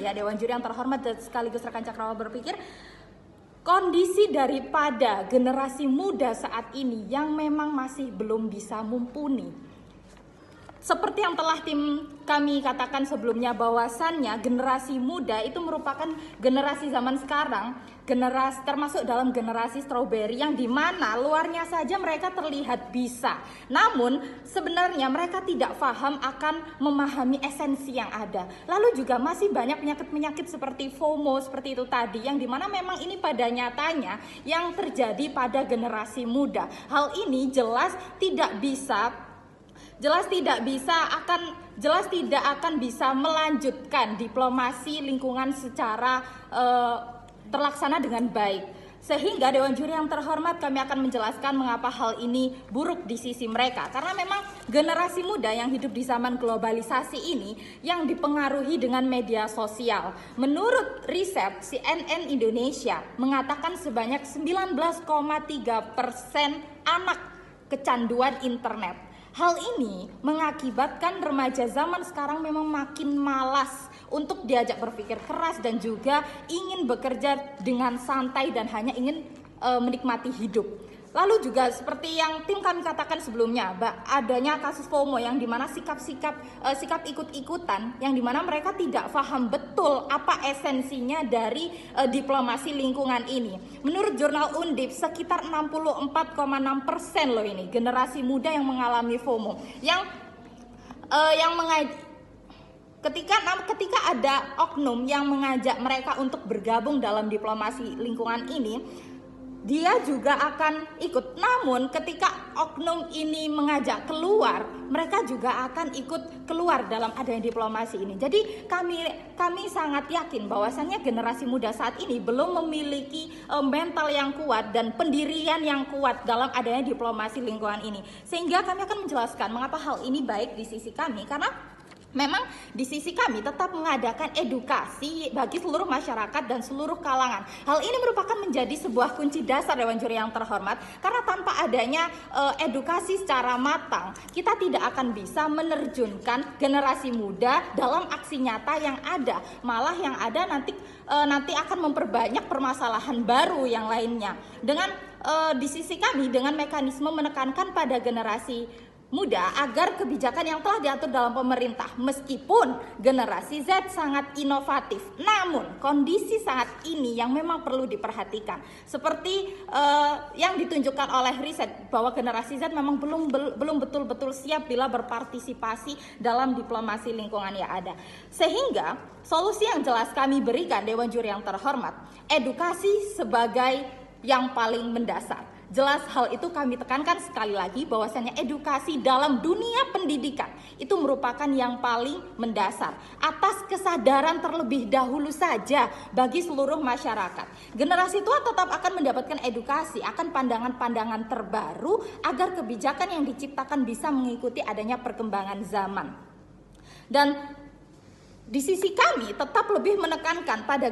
ya Dewan Juri yang terhormat dan sekaligus rekan Cakrawala berpikir, kondisi daripada generasi muda saat ini yang memang masih belum bisa mumpuni. Seperti yang telah tim kami katakan sebelumnya, bahwasannya generasi muda itu merupakan generasi zaman sekarang, generasi termasuk dalam generasi strawberry yang dimana luarnya saja mereka terlihat bisa, namun sebenarnya mereka tidak paham akan memahami esensi yang ada. Lalu juga masih banyak penyakit-penyakit seperti FOMO seperti itu tadi, yang dimana memang ini pada nyatanya yang terjadi pada generasi muda. Hal ini jelas tidak akan bisa melanjutkan diplomasi lingkungan secara terlaksana dengan baik. Sehingga Dewan Juri yang terhormat, kami akan menjelaskan mengapa hal ini buruk di sisi mereka. Karena memang generasi muda yang hidup di zaman globalisasi ini yang dipengaruhi dengan media sosial. Menurut riset CNN Indonesia mengatakan sebanyak 19,3% anak kecanduan internet. Hal ini mengakibatkan remaja zaman sekarang memang makin malas untuk diajak berpikir keras dan juga ingin bekerja dengan santai dan hanya ingin menikmati hidup. Lalu juga seperti yang tim kami katakan sebelumnya, adanya kasus FOMO yang dimana sikap ikut-ikutan, yang dimana mereka tidak paham betul apa esensinya dari diplomasi lingkungan ini. Menurut jurnal Undip, sekitar 64,6% loh ini generasi muda yang mengalami FOMO, ketika ada oknum yang mengajak mereka untuk bergabung dalam diplomasi lingkungan ini, dia juga akan ikut. Namun ketika oknum ini mengajak keluar, mereka juga akan ikut keluar dalam adanya diplomasi ini. Jadi kami sangat yakin bahwasannya generasi muda saat ini belum memiliki mental yang kuat dan pendirian yang kuat dalam adanya diplomasi lingkungan ini. Sehingga kami akan menjelaskan mengapa hal ini baik di sisi kami, karena memang di sisi kami tetap mengadakan edukasi bagi seluruh masyarakat dan seluruh kalangan. Hal ini merupakan menjadi sebuah kunci dasar Dewan Juri yang terhormat, karena tanpa adanya edukasi secara matang, kita tidak akan bisa menerjunkan generasi muda dalam aksi nyata yang ada. Malah yang ada nanti akan memperbanyak permasalahan baru yang lainnya. Dengan di sisi kami dengan mekanisme menekankan pada generasi muda agar kebijakan yang telah diatur dalam pemerintah, meskipun generasi Z sangat inovatif, namun kondisi saat ini yang memang perlu diperhatikan, seperti yang ditunjukkan oleh riset bahwa generasi Z memang belum betul-betul siap bila berpartisipasi dalam diplomasi lingkungan yang ada. Sehingga solusi yang jelas kami berikan Dewan Juri yang terhormat, edukasi sebagai yang paling mendasar. Jelas hal itu kami tekankan sekali lagi, bahwasannya edukasi dalam dunia pendidikan itu merupakan yang paling mendasar atas kesadaran terlebih dahulu saja bagi seluruh masyarakat. Generasi tua tetap akan mendapatkan edukasi akan pandangan-pandangan terbaru agar kebijakan yang diciptakan bisa mengikuti adanya perkembangan zaman. Dan di sisi kami tetap lebih menekankan pada